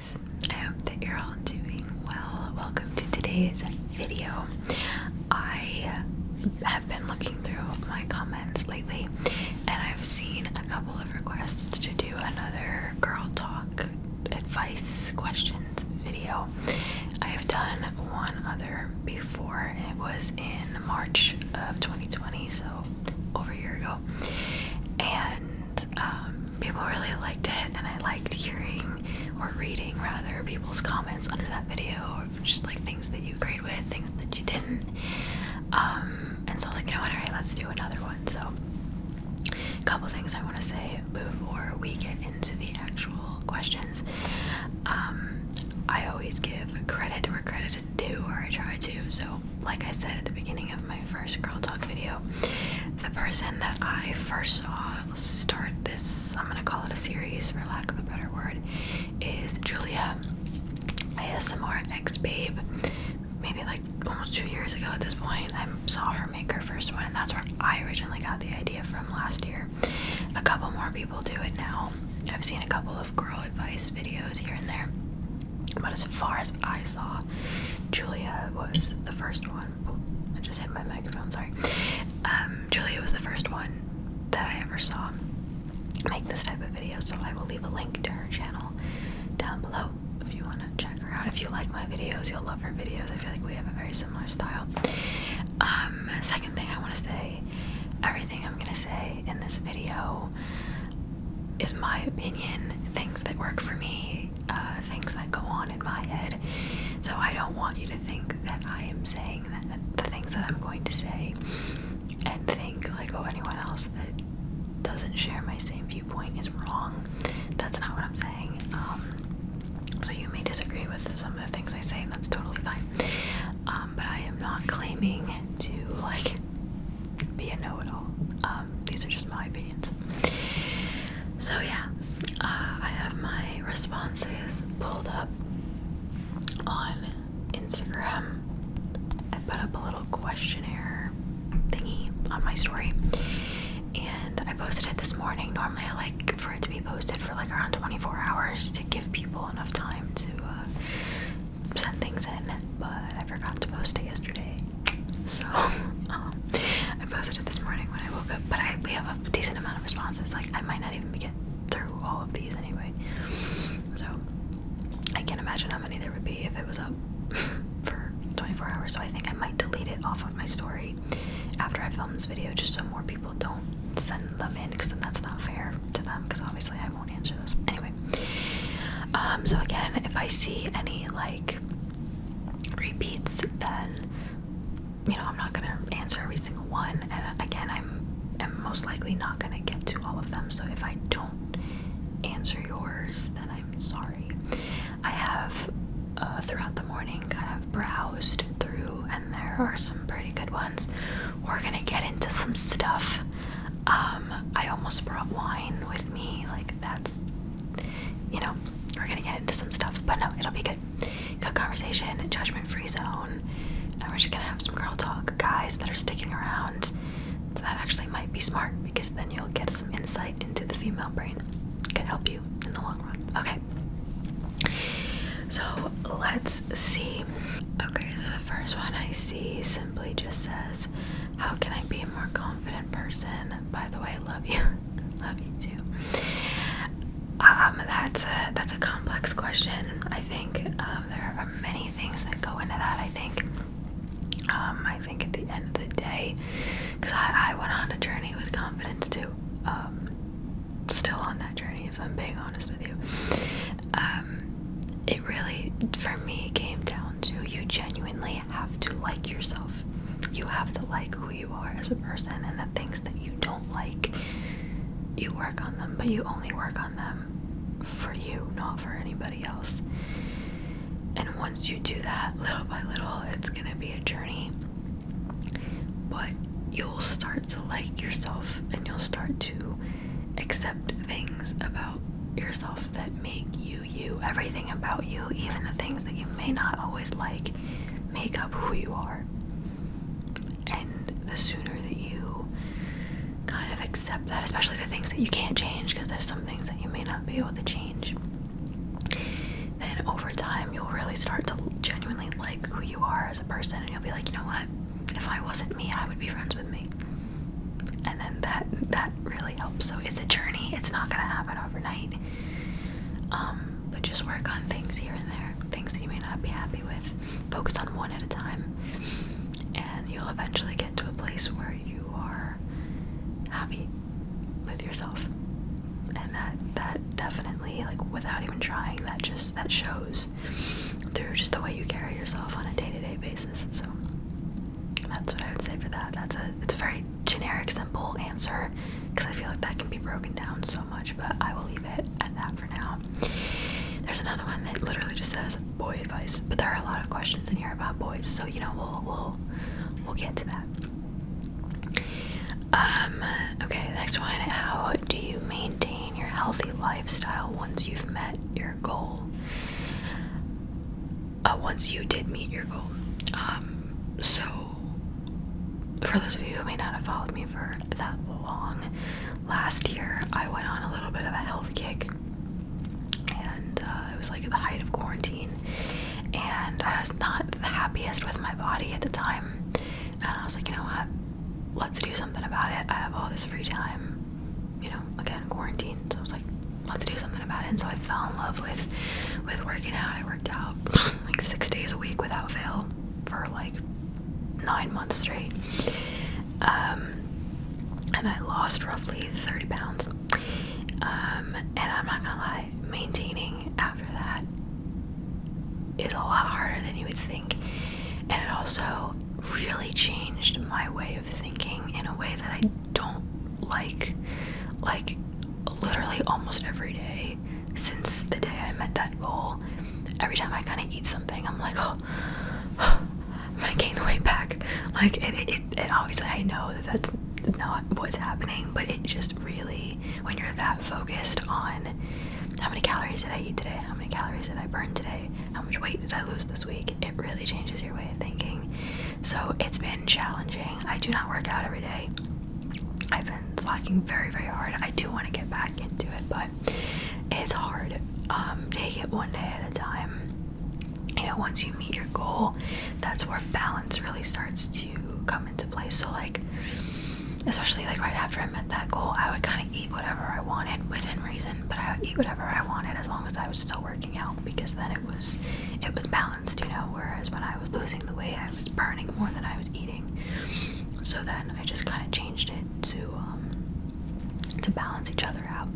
guys, I hope that you're all doing well. Welcome to today's video. I have been looking through my comments lately and I've seen a couple of requests to do another girl talk advice questions video. I have done one other before. It was in March of 2020, so over a year ago, and people really liked it, and I liked hearing or reading rather people's comments under that video, or just like things that you agreed with, things that you didn't, and so I was like, you know what, alright, let's do another one. So a couple things I want to say before we get into the actual questions. I always give credit where credit is due, or I try to. So like I said at the beginning of my first girl talk video, the person that I first saw start this, I'm gonna call it a series for lack of a better word, is Julia, ASMR X Babe. Maybe like almost 2 years ago at this point, I saw her make her first one, and that's where I originally got the idea from last year. A couple more people do it now. I've seen a couple of girl advice videos here and there, but as far as I saw, Julia was the first one. Oh, I just hit my microphone, sorry. Julia was the first one that I ever saw make this type of video, so I will leave a link to her channel down below if you want to check her out. If you like my videos, you'll love her videos. I feel like we have a very similar style. Second thing I want to say, everything I'm going to say in this video is my opinion, things that work for me, things that go on in my head. So I don't want you to think that I am saying that the things that I'm going to say and think like, oh, anyone else that doesn't share my same viewpoint is wrong. That's not what I'm saying. So you may disagree with some of the things I say, and that's totally fine. But I am not claiming to like be a know-it-all. These are just my opinions. So yeah, I have my responses pulled up on Instagram. I put up a little questionnaire thingy on my story, and I posted it this morning. Normally I like for it to be posted for like around 24 hours to give people enough time to send things in, but I forgot to post it yesterday. So I posted it this morning when I woke up, but we have a decent amount of responses. Like I might not even get through all of these anyway, so I can't imagine how many there would be if it was up for 24 hours. So I think I might delete it off of my story after I film this video, just so more people don't send them in, because then that's not fair to them, because obviously I won't answer those anyway. So again, if I see any like repeats, then you know I'm not gonna answer every single one, and again I'm most likely not gonna get to all of them. So if I don't answer yours, then I'm sorry. I have throughout the morning kind of browsed through, and there are some pretty good ones. We're gonna get into some stuff. I almost brought wine with me, like that's, you know, we're gonna get into some stuff, but no, it'll be good. Good conversation, judgment-free zone, and we're just gonna have some girl talk. Guys that are sticking around, so that actually might be smart, because then you'll get some insight into the female brain. Could help you in the long run. Okay, so let's see. Okay, so the first one I see simply just says, how can I be a more confident person? By the way, I love you. Love you too. That's a complex question. I think there are many things that go into that. I think at the end of the day, because I went on a journey with confidence too. Still on that journey, if I'm being honest with you. It really, for me, came down to you genuinely have to like yourself. You have to like who you are as a person, and the things that you don't like, you work on them, but you only work on them for you, not for anybody else. And once you do that, little by little, it's gonna be a journey, but you'll start to like yourself, and you'll start to accept things about yourself that make you you. Everything about you, even the things that you may not always like, make up who you are. And the sooner that you kind of accept that, especially the things that you can't change, because there's some things that you may not be able to change, then over time, you'll really start to genuinely like who you are as a person, and you'll be like, you know what? If I wasn't me, I would be friends with me. And then that really helps. So it's a journey. It's not gonna happen overnight. But just work on things here and there, things that you may not be happy with. Focus on one at a time, and you'll eventually get to a place where you are happy with yourself. And that definitely, like, without even trying, that shows through just the way you carry yourself on a day-to-day basis. So that's what I would say for that. It's a very generic, simple answer, because I feel like that can be broken down so much, but I will leave it at that for now. There's another one that literally just says boy advice, but there are a lot of questions in here about boys, so you know, we'll get to that. Okay, the next one: how do you maintain your healthy lifestyle once you've met your goal? Once you did meet your goal. So for those of you who may not have followed me for that long, last year I went on a little bit of a health kick, and it was like at the height of quarantine, and I was not the happiest with my body at the time, and I was like, you know what, let's do something about it. I have all this free time, you know, again, quarantine, so I was like, let's do something about it. And so I fell in love with working out. I worked out like 6 days a week without fail for like 9 months straight, and I lost roughly 30 pounds, and I'm not gonna lie, maintaining after that is a lot harder than you would think, and it also really changed my way of thinking in a way that I don't like literally almost every day since the day I met that goal. Every time I kind of eat something, I'm like, oh, I'm gonna gain the weight back. Like, it obviously, I know that that's not what's happening, but it just really, when you're that focused on how many calories did I eat today, how many calories did I burn today, how much weight did I lose this week, it really changes your way of thinking. So it's been challenging. I do not work out every day. I've been slacking very, very hard. I do want to get back into it, but it's hard. Take it one day at a time. You know, once you meet your goal, that's where balance really starts to come into place. So like, especially like right after I met that goal, I would kind of eat whatever I wanted within reason, but I would eat whatever I wanted as long as I was still working out, because then it was balanced, you know, whereas when I was losing the weight, I was burning more than I was eating. So then I just kind of changed it to balance each other out.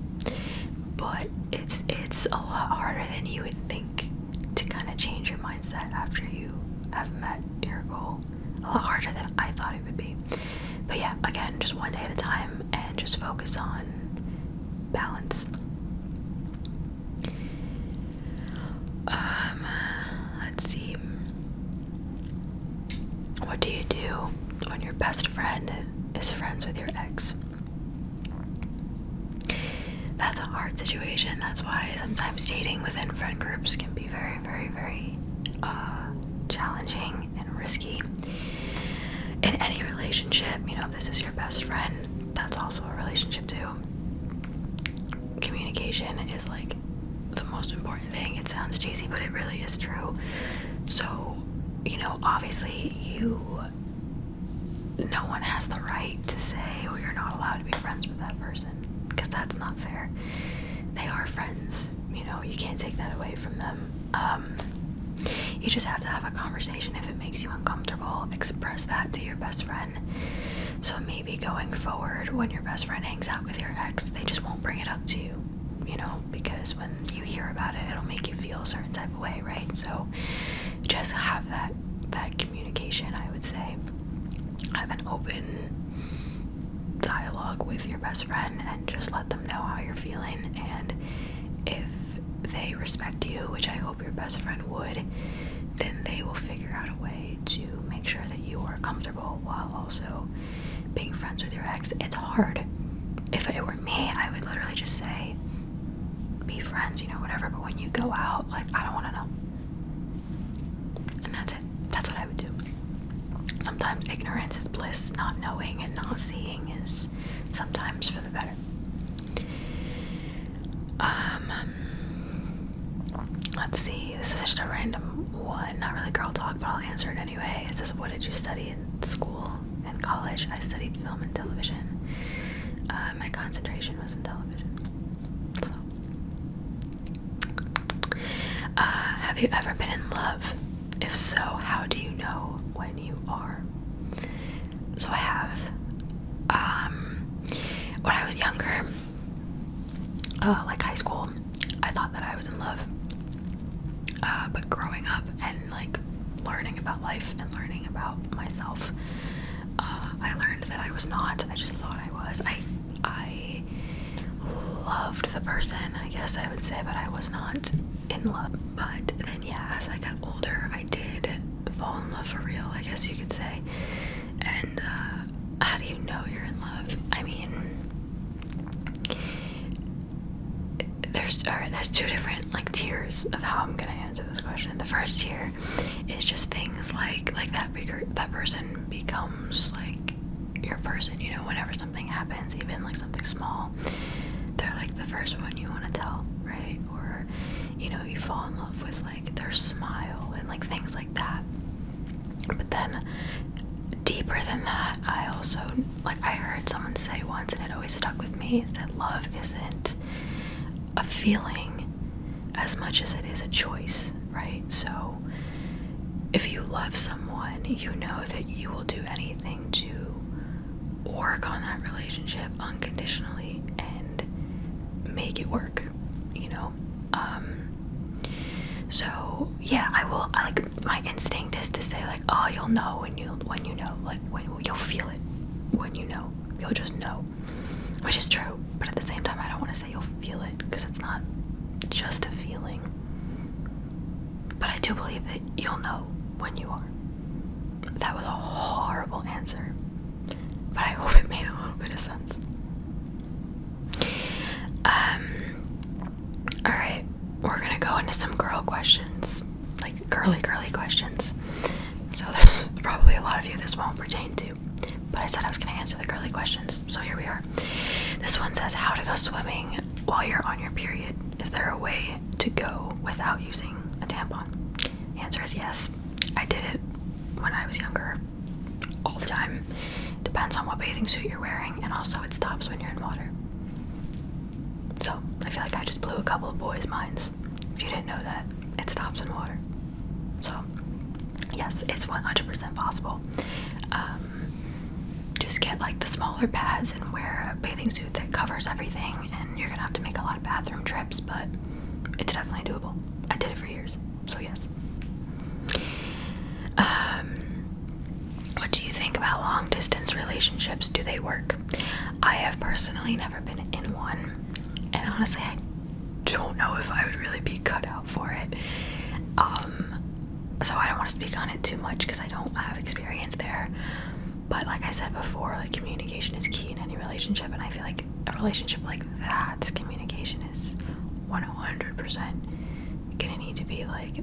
But it's a lot harder than you would think to kind of change your mindset after you have met your goal. A lot harder than I thought it would be. But yeah, again, just one day at a time, and just focus on balance. Let's see. What do you do when your best friend is friends with your ex? That's a hard situation. That's why sometimes dating within friend groups can be very, very, very challenging and risky. In any relationship, you know, if this is your best friend, that's also a relationship too. Communication is like the most important thing. It sounds cheesy, but it really is true. So, you know, obviously no one has the right to say, oh, you're not allowed to be friends with that person, because that's not fair. They are friends, you know, you can't take that away from them. You just have to have a conversation. If it makes you uncomfortable, express that to your best friend. So maybe going forward, when your best friend hangs out with your ex, they just won't bring it up to you, you know, because when you hear about it, it'll make you feel a certain type of way, right? So just have that communication, I would say. Have an open dialogue with your best friend and just let them know how you're feeling. And if they respect you, which I hope your best friend would, then they will figure out a way to make sure that you are comfortable while also being friends with your ex. It's hard. If it were me, I would literally just say, be friends, you know, whatever. But when you go out, like, I don't want to know. And that's it. That's what I would do. Sometimes ignorance is bliss. Not knowing and not seeing is sometimes for the better. Let's see, this is just a random one, not really girl talk, but I'll answer it anyway. It says, what did you study in school and college? I studied film and television. My concentration was in television. So, have you ever been in love? If so, how do you know when you are? So I have. When I was younger, like high school, I thought that I was in love. But growing up and like learning about life and learning about myself, I learned that I was not. I just thought I was. I loved the person, I guess I would say, but I was not in love. But then, yeah, as I got older, I did fall in love for real, I guess you could say. And how do you know you're in love? I mean, there's two different like tiers of how I'm gonna answer this question. The first tier is just things like that person becomes like your person, you know, whenever something happens, even like something small, they're like the first one you want to tell, right? Or, you know, you fall in love with like their smile and like things like that. But then deeper than that, I also, like, I heard someone say once, and it always stuck with me, is that love isn't a feeling as much as it is a choice, right? So if you love someone, you know that you will do anything to work on that relationship unconditionally and make it work, you know? So yeah, like, my instinct is to say like, oh, you'll know when you know, like when you'll feel it, when you know, you'll just know, which is true. But at the same time, I don't want to say you'll feel it, because it's not just a feeling. But I do believe that you'll know when you are. That was a horrible answer, but I hope it made a little bit of sense. Alright, we're gonna go into some girl questions, like girly questions. So there's probably a lot of you this won't pertain to, but I said I was gonna answer the girly questions, so here we are. This one says, how to go swimming while you're on your period. Is there a way to go without using a tampon? The answer is yes. I did it when I was younger, all the time. Depends on what bathing suit you're wearing, and also it stops when you're in water. So I feel like I just blew a couple of boys' minds. If you didn't know that, it stops in water. So yes, it's 100% possible. Just get like the smaller pads and wear a bathing suit that covers everything, and you're gonna have to make a lot of bathroom trips, but it's definitely doable. I did it for years, so yes. What do you think about long distance relationships? Do they work? I have personally never been in one, and honestly, I don't know if I would really be cut out for it. So I don't want to speak on it too much because I don't have experience there. But like I said before, like, communication is key in any relationship, and I feel like a relationship like that, communication is 100% gonna need to be like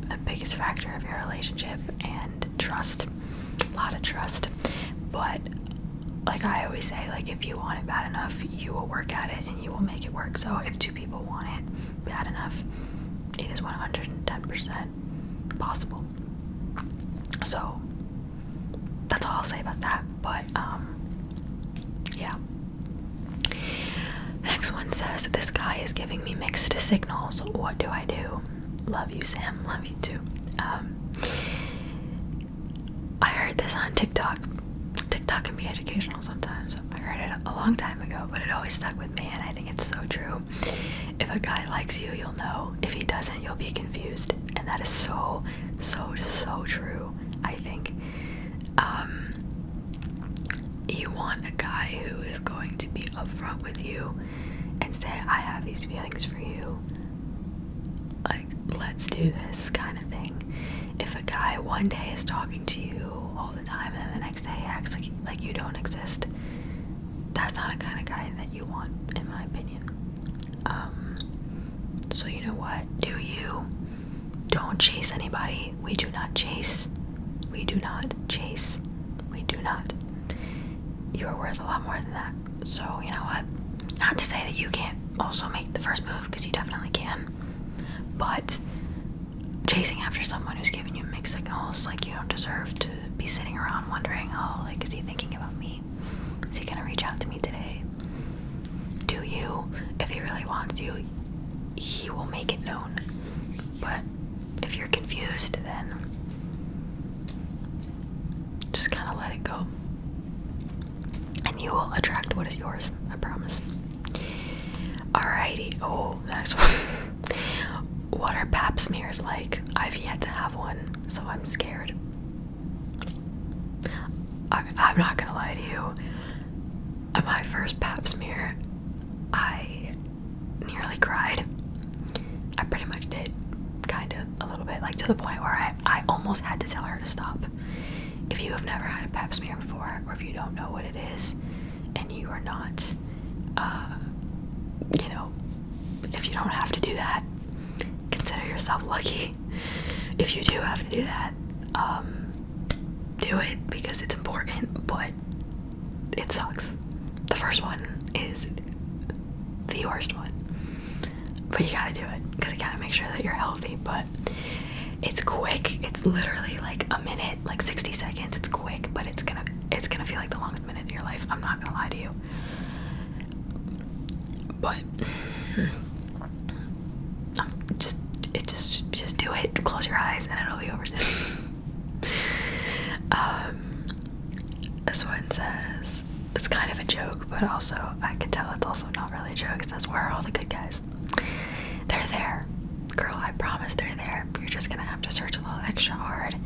the biggest factor of your relationship, and trust, a lot of trust. But like I always say, like, if you want it bad enough, you will work at it and you will make it work. So if two people want it bad enough, it is 110% possible. So that's all I'll say about that. But yeah. The next one says, this guy is giving me mixed signals. What do I do? Love you, Sam. Love you too. I heard this on TikTok. TikTok can be educational sometimes. I heard it a long time ago, but it always stuck with me, and I think it's so true. If a guy likes you, you'll know. If he doesn't, you'll be confused. And that is so true, I think. You want a guy who is going to be upfront with you and say, I have these feelings for you. Like, let's do this kind of thing. If a guy one day is talking to you all the time and then the next day acts like you don't exist, that's not a kind of guy that you want, in my opinion. So you know what? Do you? Don't chase anybody. We do not chase. We do not chase. We do not. You are worth a lot more than that. So you know what? Not to say that you can't also make the first move, because you definitely can. But chasing after someone who's giving you mixed signals, like, you don't deserve to be sitting around wondering, oh, like, is he thinking about me? Is he gonna reach out to me today? Do you? If he really wants you, he will make it known. But if you're confused, then just kind of let it go, and you will attract what is yours, I promise. Alrighty, oh, next one. What are pap smears like? I've yet to have one, so I'm scared. I'm not gonna lie to you. At my first pap smear, I nearly cried. I pretty much did, kind of, a little bit, like to the point where I almost had to tell her to stop. If you have never had a pap smear before, or if you don't know what it is, and you are not, you know, if you don't have to do that, consider yourself lucky. If you do have to do that, do it, because it's important, but it sucks. The first one is the worst one, but you gotta do it, because you gotta make sure that you're healthy. But it's quick, it's literally like a minute, like 60 seconds. It's quick, but it's gonna feel like the longest minute in your life, I'm not gonna lie to you. But just do it, close your eyes, and it'll be over soon. This one says, it's kind of a joke, but also I can tell it's also not really a joke. It says, where are all the good guys? They're there, girl, I promise they're there. You're just gonna have to search a little extra hard.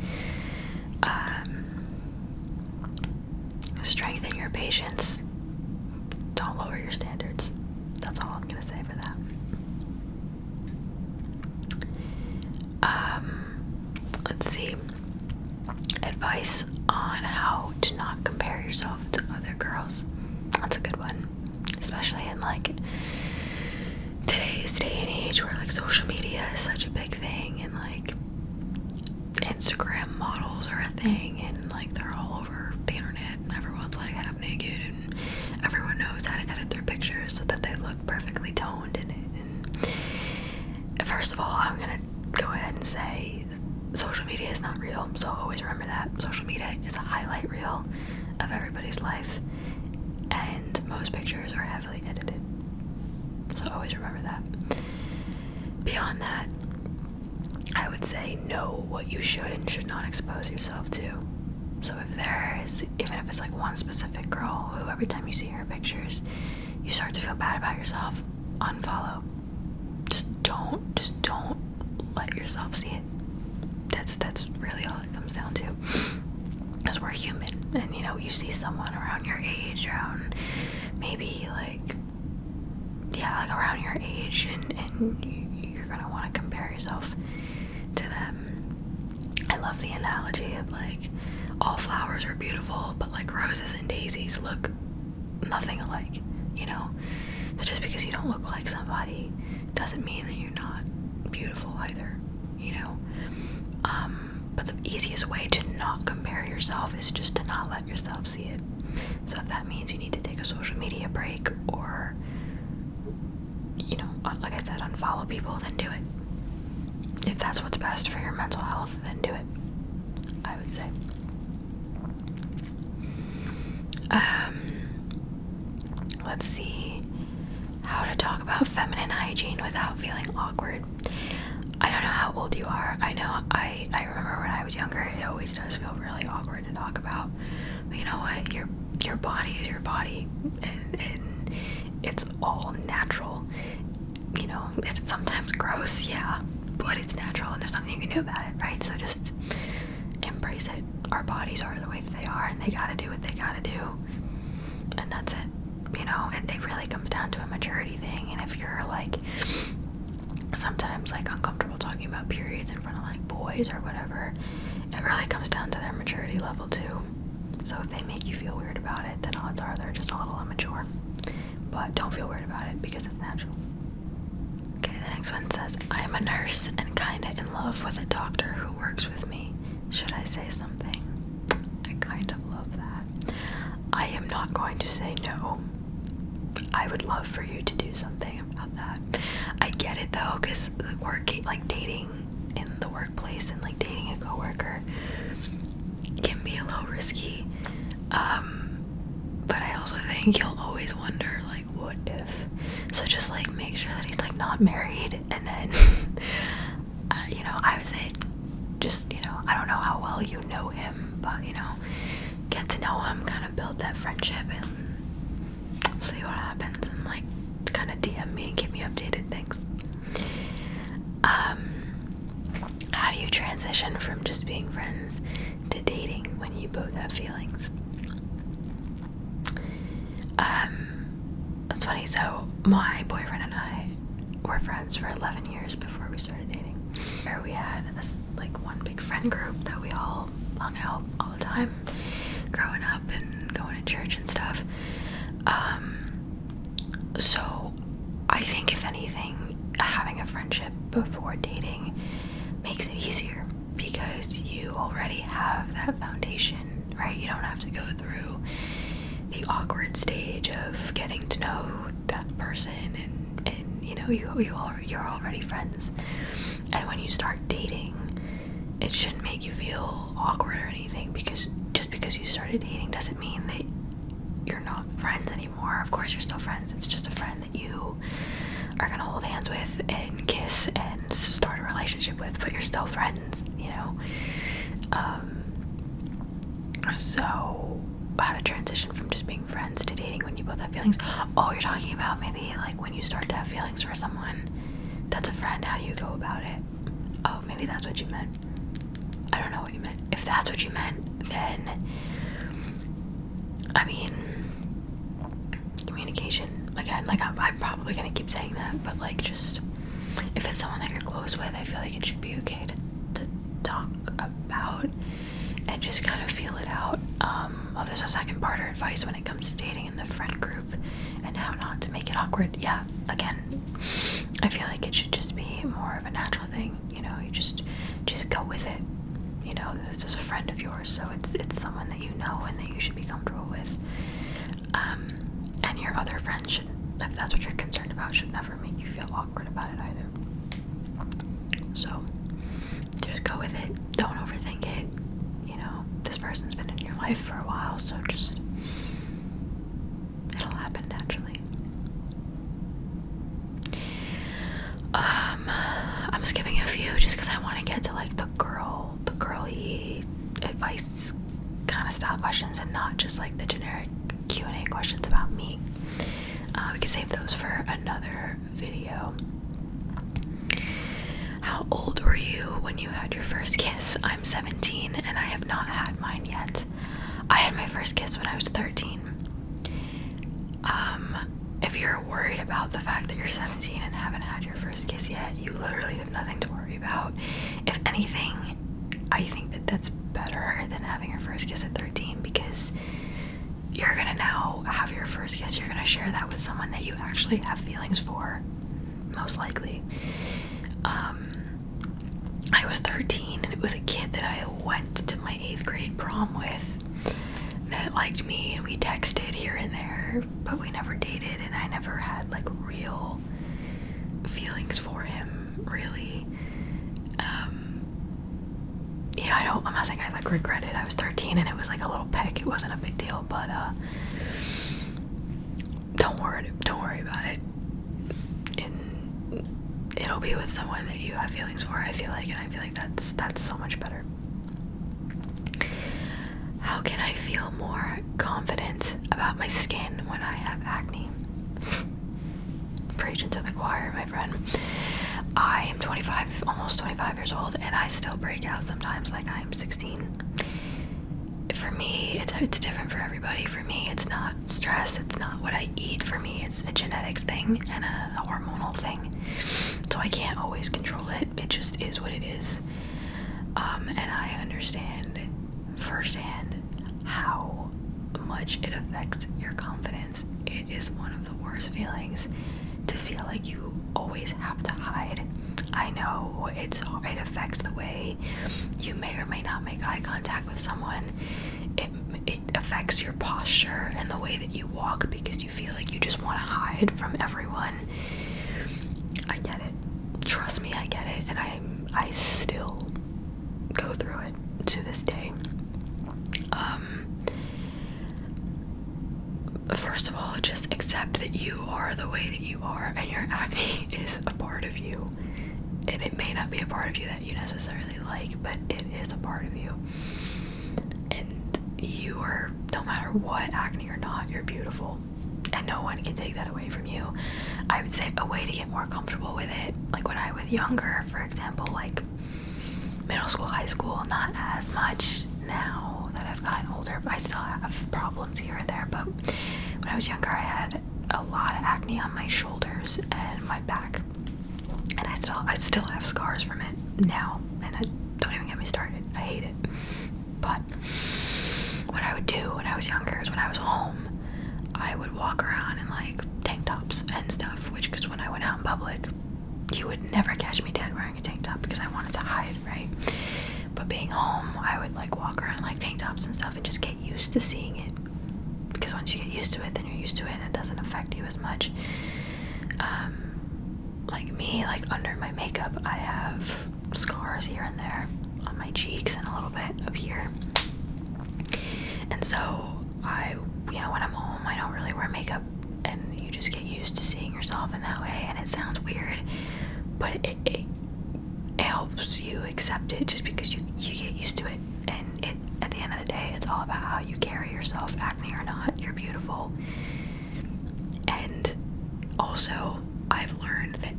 Strengthen your patience, don't lower your standards. That's all I'm gonna say for that. Let's see. Advice on how to not compare yourself to other girls. That's a good one, especially in like today's day and age, where like social media is such a big thing, and like Instagram models are a thing, and like they're all over the internet, and everyone's like half naked, and everyone knows how to edit their pictures so that they look perfectly toned in it. And first of all, I'm gonna go ahead and say social media is not real, so always remember that. Social media is a highlight reel of everybody's life, and most pictures are heavily edited, so always remember that. Beyond that, I would say know what you should and should not expose yourself to. So if there is, even if it's like one specific girl who every time you see her pictures you start to feel bad about yourself, unfollow. Just don't let yourself see it. That's really all it comes down to. Because we're human, and you know, you see someone around your age, around maybe like, yeah, like around your age, and you're gonna want to compare yourself to them. I love the analogy of like, all flowers are beautiful, but like roses and daisies look nothing alike, you know? So just because you don't look like somebody doesn't mean that you're not beautiful either, you know? But the easiest way to not compare yourself is just to not let yourself see it. So if that means you need to take a social media break, or, you know, like I said, unfollow people, then do it. If that's what's best for your mental health, then do it, I would say. Let's see. How to talk about feminine hygiene without feeling awkward. I don't know how old you are. I know I remember when I was younger, it always does feel really awkward to talk about. But you know what? Your body is your body, and it's all natural. You know, it's sometimes gross, yeah, but it's natural, and there's nothing you can do about it, right? So just embrace it. Our bodies are the way that they are, and they gotta do what they gotta do, and that's it. You know, it really comes down to a maturity thing. And if you're like sometimes like uncomfortable talking about periods in front of like boys or whatever, it really comes down to their maturity level too. So if they make you feel weird about it, then odds are they're just a little immature. But don't feel weird about it, because it's natural. Okay, the next one says, I am a nurse and kinda in love with a doctor who works with me. Should I say something? I kind of love that. I am not going to say no. I would love for you to do something about that. I get it though, because work, like dating in the workplace and like dating a coworker can be a little risky. But I also think you'll always wonder, like, what if? So just like make sure that he's like not married, and then you know, I would say just, you know, I don't know how well you know him, but you know, get to know him, kind of build that friendship, and see what happens, and like kind of DM me and keep me updated. Thanks. How do you transition from just being friends to dating when you both have feelings? That's funny. So my boyfriend and I were friends for 11 years before we started dating. Where we had this like one big friend group that we all hung out all the time, growing up and going to church and stuff. So I think if anything, having a friendship before dating makes it easier because you already have that foundation, right? You don't have to go through the awkward stage of getting to know that person, and you know, you're already friends. And when you start dating, it shouldn't make you feel awkward or anything, because just because you started dating doesn't mean that you're not friends anymore. Of course you're still friends. It's just a friend that you are gonna hold hands with and kiss and start a relationship with, but you're still friends, you know. So how to transition from just being friends to dating when you both have feelings? Oh, you're talking about maybe like when you start to have feelings for someone that's a friend, how do you go about it? Oh, maybe that's what you meant. I don't know what you meant. If that's what you meant, then I mean, communication again. Like I'm probably gonna keep saying that, but like, just if it's someone that you're close with, I feel like it should be okay to talk about and just kind of feel it out. Oh, there's a second part of advice when it comes to dating in the friend group and how not to make it awkward. Yeah, again, I feel like it should just be more of a natural thing, you know. You just go with it, you know. This is a friend of yours, so it's someone that you know and that you should be comfortable with. And your other friends should, if that's what you're concerned about, should never make you feel awkward about it either. So just go with it, don't overthink it. You know, this person's been in your life for a while, so just, it'll happen naturally. I'm skipping a few just because I want to get to like the girly advice kind of style questions, and not just like the generic Q&A questions about me. We can save those for another video. How old were you when you had your first kiss? I'm 17 and I have not had mine yet. I had my first kiss when I was 13. If you're worried about the fact that you're 17 and haven't had your first kiss yet, you literally have nothing to worry about. If anything, I think that that's better than having your first kiss at 13, because you're gonna now have your first kiss, you're gonna share that with someone that you actually have feelings for, most likely. I was 13 and it was a kid that I went to my 8th grade prom with that liked me, and we texted here and there, but we never dated, and I never had like real feelings for him, really. You know, I'm not saying I like regret it. I was 13 and it was like a little peck, it wasn't a big deal, but don't worry about it. It'll be with someone that you have feelings for, I feel like, and I feel like that's so much better. How can I feel more confident about my skin when I have acne? Preaching to the choir, my friend. I am 25, almost 25 years old, and I still break out sometimes like I'm 16. For me, it's different for everybody. For me, it's not stress, it's not what I eat. For me, it's a genetics thing and a hormonal thing. So I can't always control it. It just is what it is. And I understand firsthand how much it affects your confidence. It is one of the worst feelings to feel like you always have to hide. I know it affects the way you may or may not make eye contact with someone. It affects your posture and the way that you walk, because you feel like you just want to hide from everyone. I get it. Trust me, I get it. And I still go through it to this day. First of all, just accept that you are the way that you are, and your acne is a part of you. And it may not be a part of you that you necessarily like, but it is a part of you. And you are, no matter what, acne or not, you're beautiful. And no one can take that away from you. I would say a way to get more comfortable with it, like when I was younger, for example, like middle school, high school, not as much now that I've gotten older, but I still have problems here and there. But when I was younger, I had a lot of acne on my shoulders and my back, and I still have scars from it now, and don't even get me started. I hate it. But what I would do when I was younger is when I was home, I would walk around in like tank tops and stuff, because when I went out in public, you would never catch me dead wearing a tank top because I wanted to hide, right? But being home, I would like walk around in like tank tops and stuff and just get used to seeing it, because once you get used to it, then you're used to it and it doesn't affect you as much. Like me, like under my makeup, I have scars here and there on my cheeks and a little bit up here. And so when I'm home, I don't really wear makeup, and you just get used to seeing yourself in that way. And it sounds weird, but it helps you accept it just because you get used to it. And at the end of the day, it's all about how you carry yourself, acne or not. You're beautiful. And also, I've learned that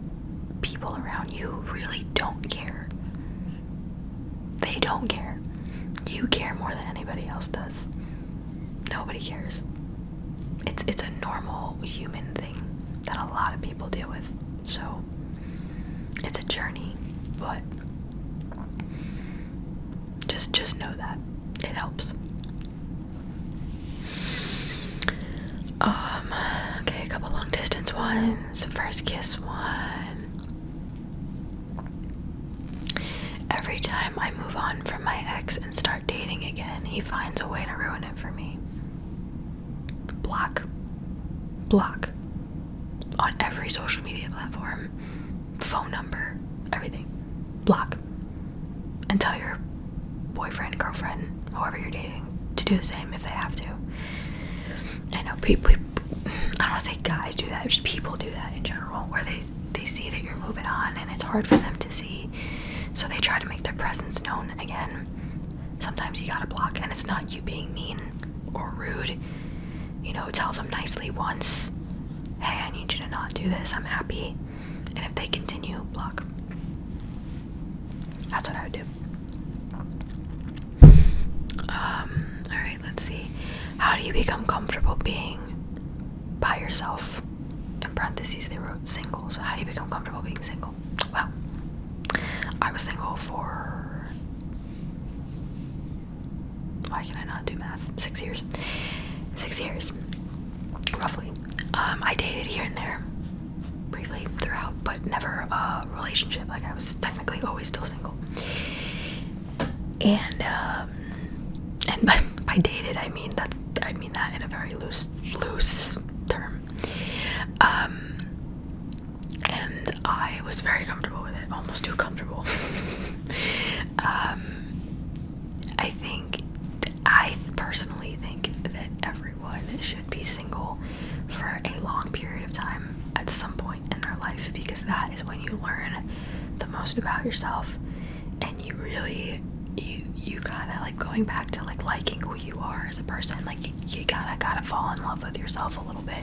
people around you really don't care. They don't care. You care more than anybody else does. Nobody cares. It's a normal human thing that a lot of people deal with. So it's a journey, but just know that it helps. Okay, a couple long distance ones. First kiss one. Every time I move on from my ex and start dating again, he finds a way to ruin it for me. Block. On every social media platform, phone number, everything. Block. And tell your boyfriend, girlfriend, whoever you're dating, to do the same if they have to. I know people, I don't want to say guys do that, just people do that in general, where they see that you're moving on and it's hard for them to see, so they try to make their presence known. And again, sometimes you gotta block, and it's not you being mean or rude. Tell them nicely once, hey, I need you to not do this, I'm happy. And if they continue, block. That's what I would do. Alright, let's see. How do you become comfortable being by yourself? In parentheses, they wrote single. So how do you become comfortable being single? Well, I was single for, why can I not do math? 6 years. 6 years, roughly. I dated here and there, briefly throughout, but never a relationship. Like, I was technically always still single. And by dated, I mean that in a very loose term. And I was very comfortable with it, almost too comfortable. I personally think that everyone should be single for a long period of time at some point in their life, because that is when you learn the most about yourself, and you really you gotta, like, going back to like liking who you are as a person, like you gotta fall in love with yourself a little bit,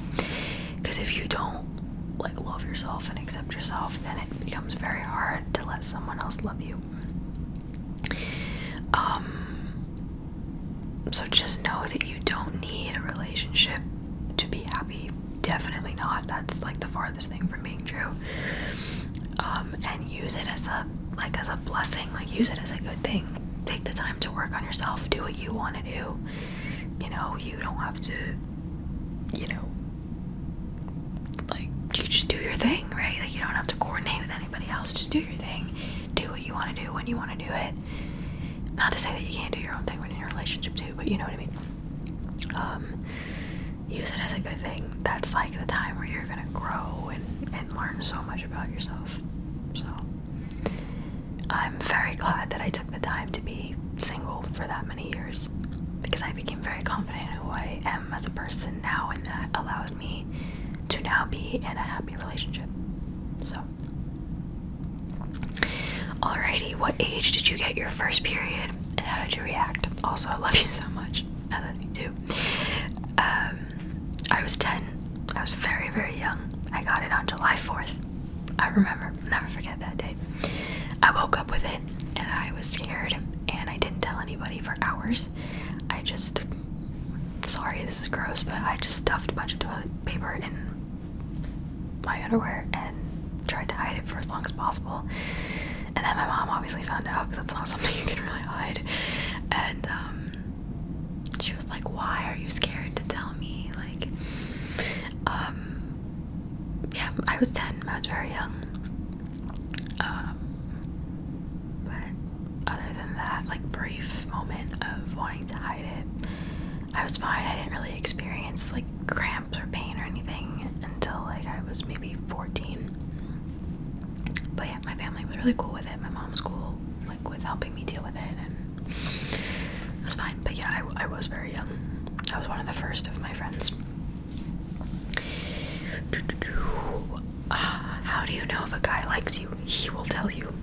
because if you don't like love yourself and accept yourself, then it becomes very hard to let someone else love you. So just know that you don't need a relationship to be happy. Definitely not. That's like the farthest thing from being true. And use it as a blessing. Like, use it as a good thing. Take the time to work on yourself. Do what you want to do. You don't have to, like, you just do your thing, right? Like, you don't have to coordinate with anybody else. Just do your thing. Do what you want to do when you want to do it. Not to say that you can't do your own thing when you're in a relationship too, but you know what I mean. Use it as a good thing. That's like the time where you're gonna grow and learn so much about yourself. So I'm very glad that I took the time to be single for that many years, because I became very confident in who I am as a person now, and that allows me to now be in a happy relationship. So, alrighty, what age did you get your first period, and how did you react? Also, I love you so much. I love you too. I was 10. I was very, very young. I got it on July 4th. I remember, never forget that day. I woke up with it, and I was scared, and I didn't tell anybody for hours. I just, sorry, this is gross, but I just stuffed a bunch of toilet paper in my underwear and tried to hide it for as long as possible. And then my mom obviously found out, because that's not something you can really hide. And she was like, why are you scared to tell me? Like, yeah, I was 10. I was very young. But other than that, like, brief moment of wanting to hide it, I was fine. I didn't really experience like cramps or pain or anything until like I was maybe 14. But yeah, my family was really cool with it. My mom was cool, like, with helping me deal with it, and it was fine. But yeah, I was very young. I was one of the first of my friends. How do you know if a guy likes you? He will tell you.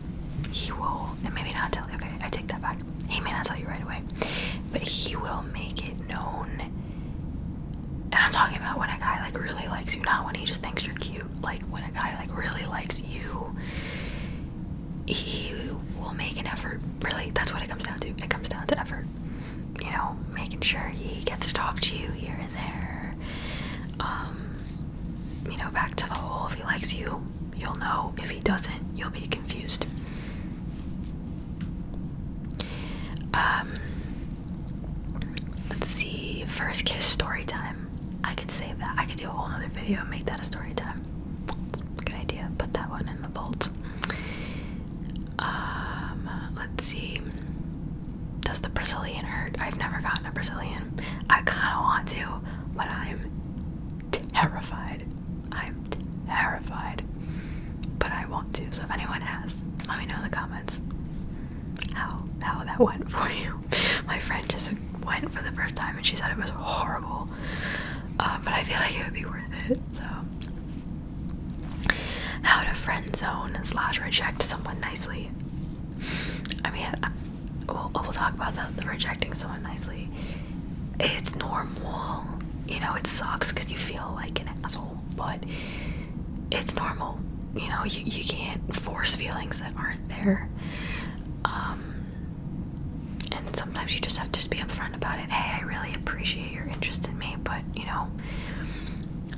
He will, and maybe not tell you. Okay, I take that back. He may not tell you right away, but he will make it known. And I'm talking about when a guy like really likes you, not when he just thinks you're cute. Like, when a guy like really likes you, he will make an effort. Really, that's what it comes down to. It comes down to effort. You know, making sure he gets to talk to you here and there. You know, back to the whole, if he likes you, you'll know. If he doesn't, you'll be confused. Let's see, first kiss story time. I could save that. I could do a whole other video and make that a story time. It's a good idea. Put that one in the vault. Let's see. Does the Brazilian hurt? I've never gotten a Brazilian. I kind of want to, but I'm terrified. I'm terrified. But I want to. So if anyone has, let me know in the comments how that went for you. My friend just went for the first time and she said it was horrible. But I feel like it would be worth it. So, how to friend zone / reject someone nicely. I mean, we'll talk about the rejecting someone nicely. It's normal. You know, it sucks because you feel like an asshole, but it's normal. You know, you can't force feelings that aren't there. And sometimes you just have to be upfront about it. Hey, I really appreciate your interest in me, but, you know,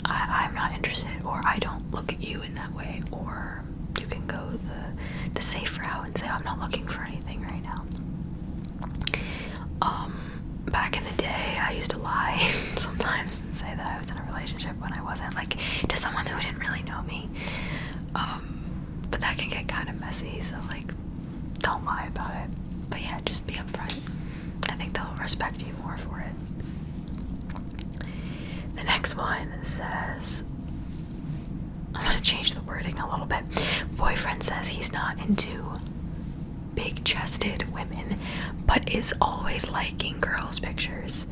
I'm not interested, or I don't look at you in that way. Or you can go the safe route and say, I'm not looking for anything right now. Back in the day, I used to lie sometimes and say that I was in a relationship when I wasn't, like, to someone who didn't really know me. But that can get kind of messy, so, like, don't lie about it. But yeah, just be upfront. I think they'll respect you more for it. The next one says, I'm gonna change the wording a little bit. Boyfriend says he's not into big-chested women, but is always liking girls' pictures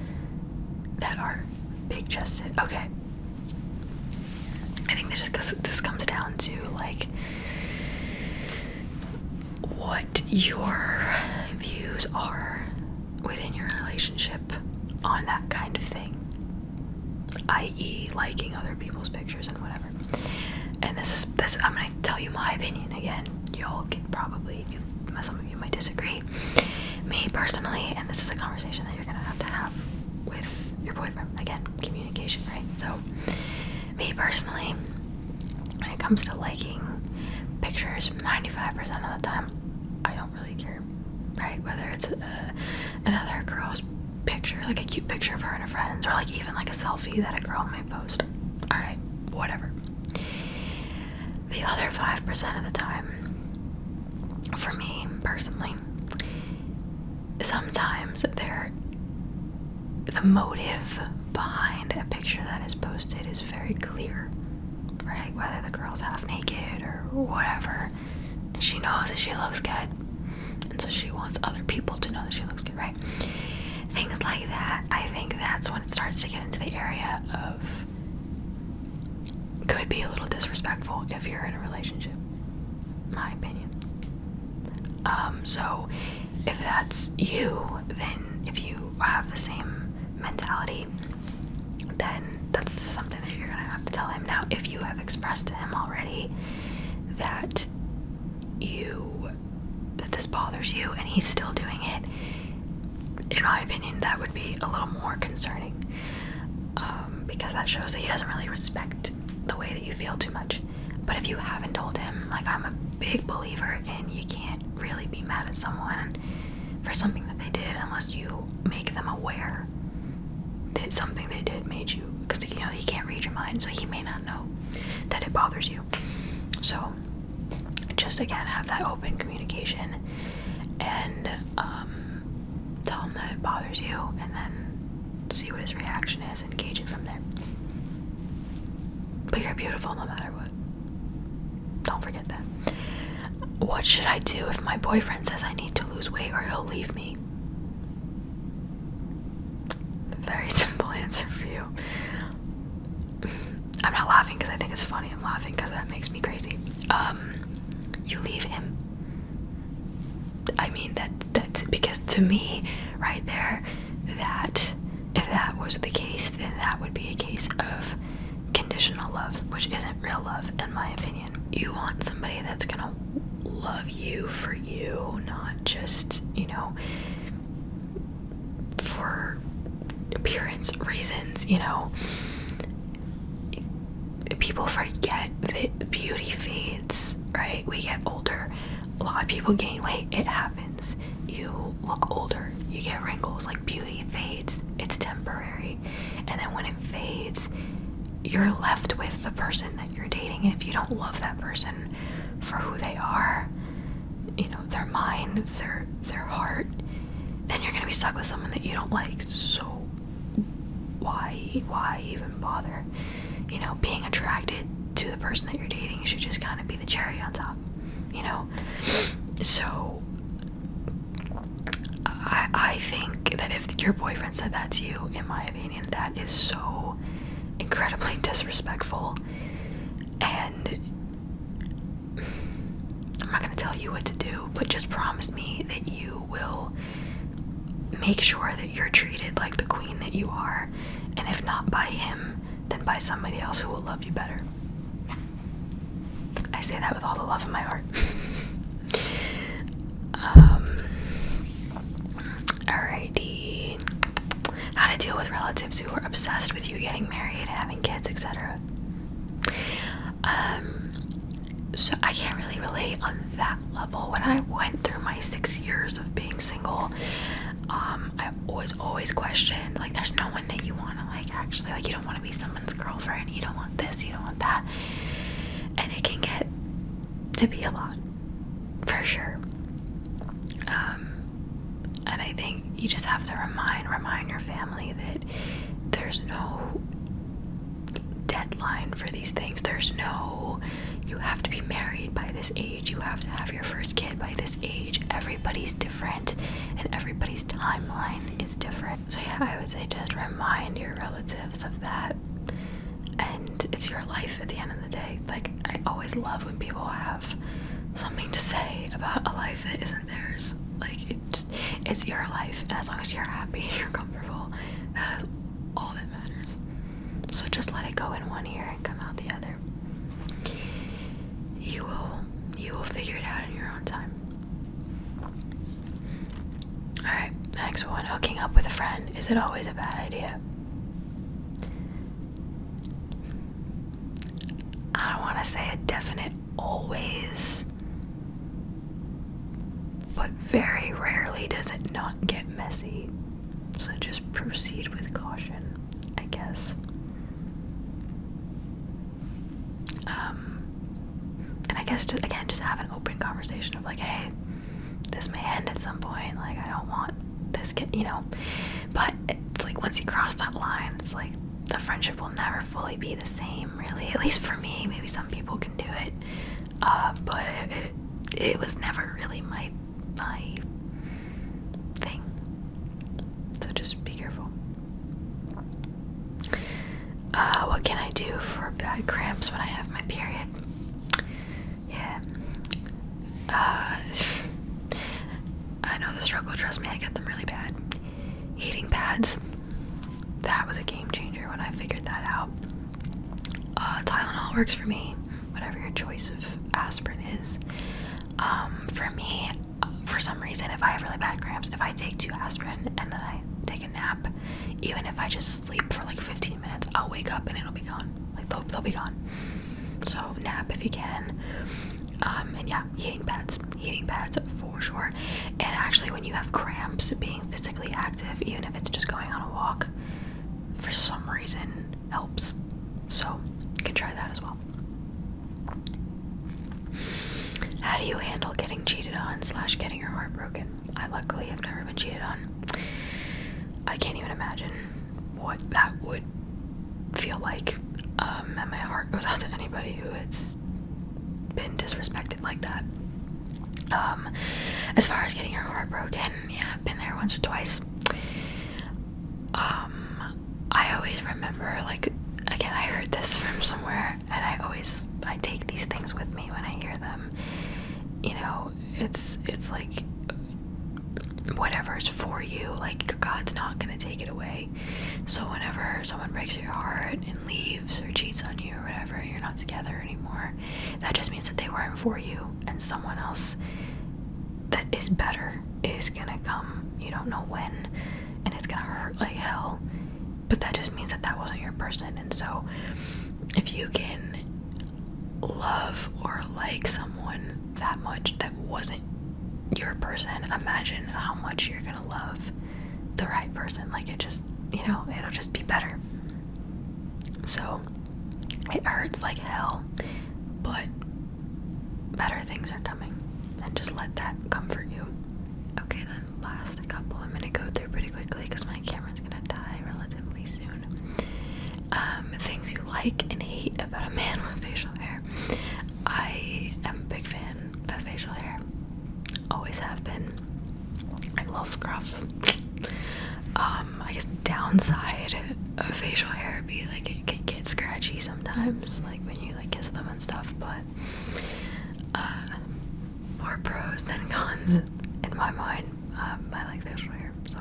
that are big-chested. Okay. I think this comes down to, like, what your views are within your relationship on that kind of thing, i.e. liking other people's pictures and whatever. And this I'm gonna tell you my opinion again. Y'all can probably, some of you might disagree. Me personally, and this is a conversation that you're gonna have to have with your boyfriend. Again, communication, right? So, me personally, when it comes to liking pictures, 95% of the time, I don't really care, right? Whether it's another girl's picture, like a cute picture of her and her friends, or like even like a selfie that a girl may post. Alright, whatever. The other 5% of the time, for me personally, sometimes the motive behind a picture that is posted is very clear, right? Whether the girl's half naked or whatever, and she knows that she looks good, and so she wants other people to know that she looks good, right? Things like that. I think that's when it starts to get into the area of could be a little disrespectful if you're in a relationship, my opinion. So if that's you, then if you have the same mentality, then that's something that you're gonna have to tell him. Now, if you have expressed to him already that this bothers you and he's still doing it, in my opinion, that would be a little more concerning, because that shows that he doesn't really respect the way that you feel too much. But if you haven't told him, like, I'm a big believer in you can't really be mad at someone for something that they did unless you make them aware that something they did made you, because he can't read your mind, so he may not know that it bothers you. So just again, have that open communication and tell him that it bothers you, and then see what his reaction is and gauge it from there. But you're beautiful no matter what. Don't forget that. What should I do if my boyfriend says I need to lose weight or he'll leave me? Very simple answer for you. I'm not laughing because I think it's funny. I'm laughing because that makes me crazy. You leave him. I mean, that's because to me, right there, that if that was the case, then that would be a case of conditional love, which isn't real love, in my opinion. You want somebody that's gonna love you for you, not just, for appearance reasons. People forget that beauty fades, right? We get older. A lot of people gain weight. It happens. You look older. You get wrinkles. Like, beauty fades. It's temporary. And then when it fades, you're left with the person that you're dating. And if you don't love that person for who they are, their mind, their heart, then you're gonna be stuck with someone that you don't like. So why even bother? Being attracted to the person that you're dating should just kind of be the cherry on top, So I think that if your boyfriend said that to you, in my opinion, that is so incredibly disrespectful, and I'm not going to tell you what to do, but just promise me that you will make sure that you're treated like the queen that you are, and if not by him, then by somebody else who will love you better. I say that with all the love in my heart. Alrighty. How to deal with relatives who are obsessed with you getting married, having kids, etc. So I can't really relate on that level. When I went through my 6 years of being single, I always questioned, like, there's no one that you want to, like, actually, like, you don't want to be someone's girlfriend, you don't want this, you don't want that, and it can get to be a lot, for sure. And I think you just have to remind your family that there's no deadline for these things. There's no, you have to be married by this age, you have to have your first kid by this age. Everybody's different, and everybody's timeline is different. So yeah, I would say just remind your relatives of that, and it's your life at the end of the day. Like, I always love when people have something to say about a life that isn't theirs. Like, it's your life, and as long as you're happy and you're comfortable, that is all that matters. So just let it go in one ear and come out the other. You will figure it out in your own time. Alright, next one. Hooking up with a friend. Is it always a bad idea? I don't want to say a definite always, but very rarely does it not get messy. So just proceed with caution, I guess. And I guess, just have an open conversation of, like, hey, this may end at some point. Like, I don't want this but it's like, once you cross that line, it's like the friendship will never fully be the same, really. At least for me. Maybe some people can do it, but it was never really my do for bad cramps when I have my period. Yeah. I know the struggle, trust me, I get them really bad. Heating pads, that was a game changer when I figured that out. Tylenol works for me, whatever your choice of aspirin is. For me, for some reason, if I have really bad cramps, if I take 2 aspirin and then I take a nap, even if I just sleep for like 15 minutes, I'll wake up and it'll be gone. Like they'll be gone. So nap if you can. And yeah, heating pads for sure. And actually, when you have cramps, being physically active, even if it's just going on a walk, for some reason helps. So you can try that as well. How do you handle getting cheated on / getting your heart broken? I luckily have never been cheated on. I can't even imagine what that would feel like. And my heart goes out to anybody who has been disrespected like that. As far as getting your heart broken, yeah, I've been there once or twice. I always remember, like, again, I heard this from somewhere, and I take these things with me when I hear them. You know, it's like, whatever's for you, like, God's not gonna take it away. So whenever someone breaks your heart and leaves or cheats on you or whatever, you're not together anymore, that just means that they weren't for you, and someone else that is better is gonna come. You don't know when, and it's gonna hurt like hell, but that just means that that wasn't your person. And so if you can love or like someone that much that wasn't your person, imagine how much you're gonna love the right person. Like, it just, you know, it'll just be better. So it hurts like hell, but better things are coming, and just let that comfort you. Okay, then last couple I'm gonna go through pretty quickly because my camera's gonna die relatively soon. Things you like and hate about a man with facial hair. I am a big fan of facial hair. Always have been. Like a little scruff. I guess the downside of facial hair would be like it can get scratchy sometimes, like when you like kiss them and stuff, but more pros than cons in my mind. I like facial hair. So,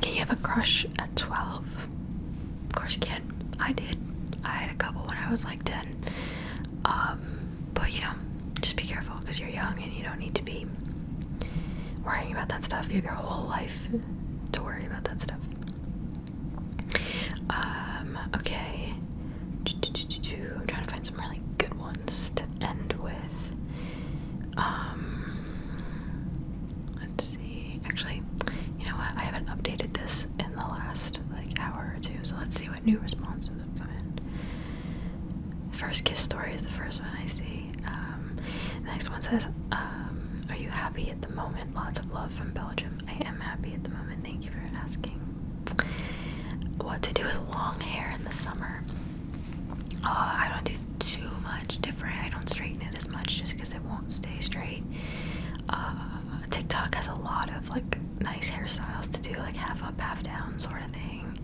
can you have a crush at 12? Of course you can. I did. I had a couple when I was like 10. But you know, just be careful because you're young and you don't need to be worrying about that stuff. You have your whole life to worry about that stuff. Okay. I'm trying to find some really good ones to end with. Let's see. Actually, you know what? I haven't updated this in the last like hour or two, so let's see what new responses have come in. First kiss story is the first one I see. The next one says, are you happy at the moment? Lots of love from Belgium. I am happy at the moment. Thank you for asking. What to do with long hair in the summer? I don't do too much different. I don't straighten it as much just because it won't stay straight. TikTok has a lot of like nice hairstyles to do, like half up, half down sort of thing.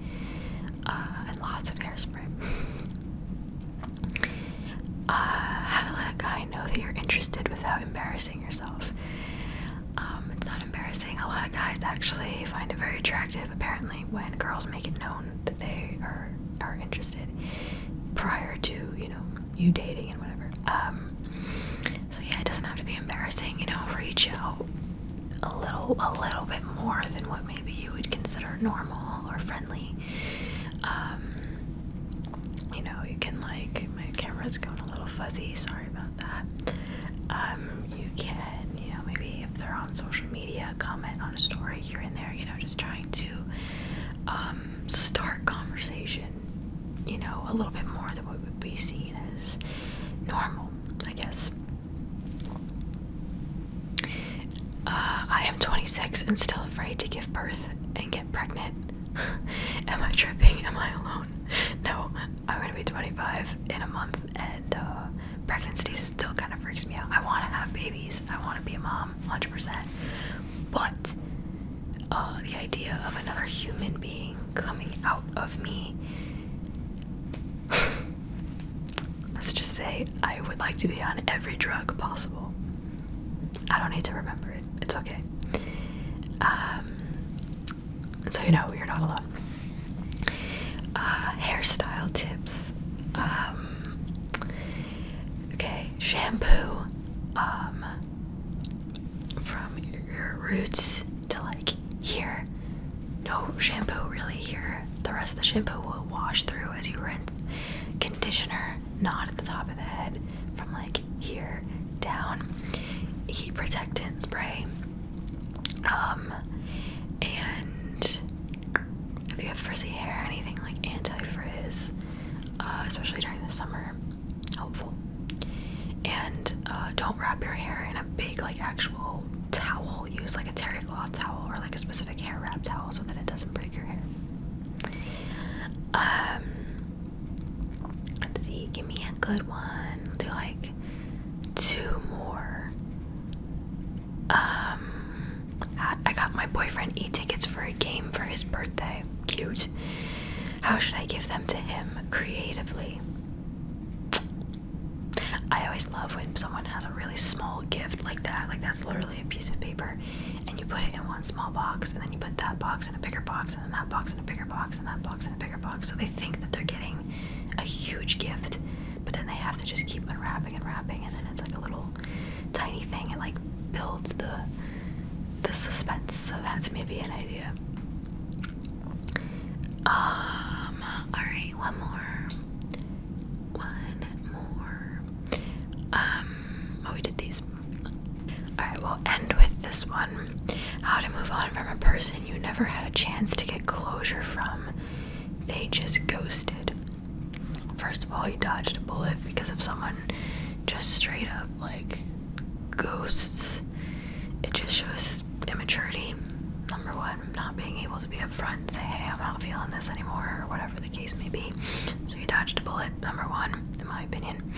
And lots of hairspray. How to let a guy know that you're interested without embarrassing yourself. It's not embarrassing. A lot of guys actually find it very attractive, apparently, when girls make it known that they are interested prior to, you know, you dating and whatever. So yeah, it doesn't have to be embarrassing, you know, reach out a little bit more than what maybe you would consider normal or friendly. You know, you can, like, my camera's going a little fuzzy, sorry about that. You can, you know, maybe if they're on social media, comment on a story here and there, you know, just trying to start conversation, you know, a little bit more than what would be seen as normal, I guess. I am 26 and still afraid to give birth and get pregnant. Am I tripping? Am I alone? No, I'm gonna be 25 in a month, and pregnancy still kind of freaks me out. I want to have babies. I want to be a mom, 100%. But the idea of another human being coming out of me, say I would like to be on every drug possible. I don't need to remember it. It's okay. So you know you're not alone. Hairstyle tips. Okay, shampoo. From your roots to like here. No shampoo really here. The rest of the shampoo will wash through as you rinse. Conditioner, not at the top of the head. From like here down. Heat protectant spray. And if you have frizzy hair, anything like anti-frizz, especially during the summer, helpful. And don't wrap your hair in a big like actual towel. Use like a terry cloth towel or like a specific hair wrap towel so that it doesn't break your hair. Let's see, give me a good one. We'll do like 2 more. I got my boyfriend e-tickets for a game for his birthday. Cute. How should I give them to him creatively? I always love when someone has a really small gift like that. Like that's literally a piece of paper and you put it in one small box and then you put that box in a bigger box and then that box in a bigger box and that box in a bigger box. So they think that they're getting a huge gift, but then they have to just keep unwrapping and wrapping, and then it's like a little tiny thing. It like builds the suspense. So that's maybe an idea. Alright, one more. We did these. Alright, we'll end with this one. How to move on from a person you never had a chance to get closure from. They just ghosted. First of all, you dodged a bullet because if someone just straight up like ghosts, it just shows immaturity. Number one, not being able to be upfront and say, hey, I'm not feeling this anymore, or whatever the case may be. So you dodged a bullet, number one, in my opinion.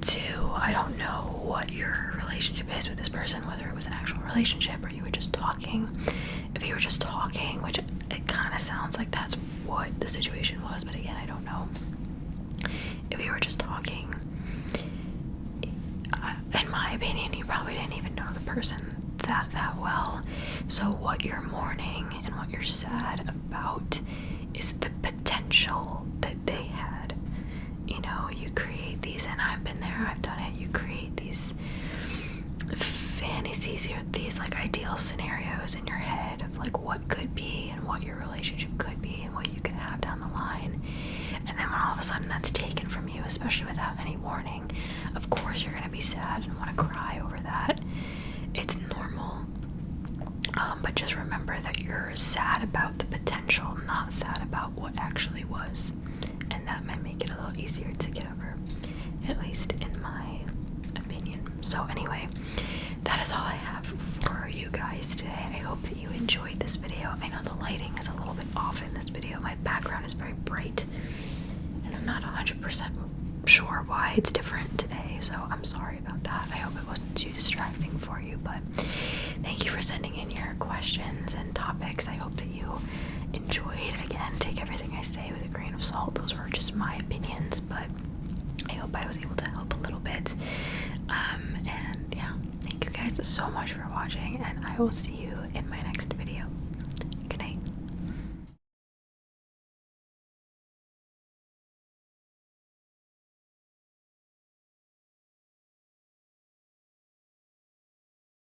2, I don't know what your relationship is with this person, whether it was an actual relationship or you were just talking. If you were just talking, which it kind of sounds like that's what the situation was, but again, I don't know. If you were just talking, in my opinion, you probably didn't even know the person that well. So what you're mourning and what you're sad about is the potential that they had. You know, you create these, and I've been there, I've done it, you create these fantasies, these like ideal scenarios in your head of like what could be and what your relationship could be and what you could have down the line. And then when all of a sudden that's taken from you, especially without any warning, of course you're gonna be sad and want to cry over that. It's normal. But just remember that you're sad about the potential, not sad about what actually was. And that might make it a little easier to get over, at least in my opinion. So anyway, that is all I have for you guys today. I hope that you enjoyed this video. I know the lighting is a little bit off in this video. My background is very bright, and I'm not 100% sure why it's different today, so I'm sorry about that. I hope it wasn't too distracting for you, but thank you for sending in your questions and topics. I hope that you enjoyed. Again, take everything I say with a grain of salt. Those were just my opinions, but I hope I was able to help a little bit. And yeah, thank you guys so much for watching, and I will see you in my next video.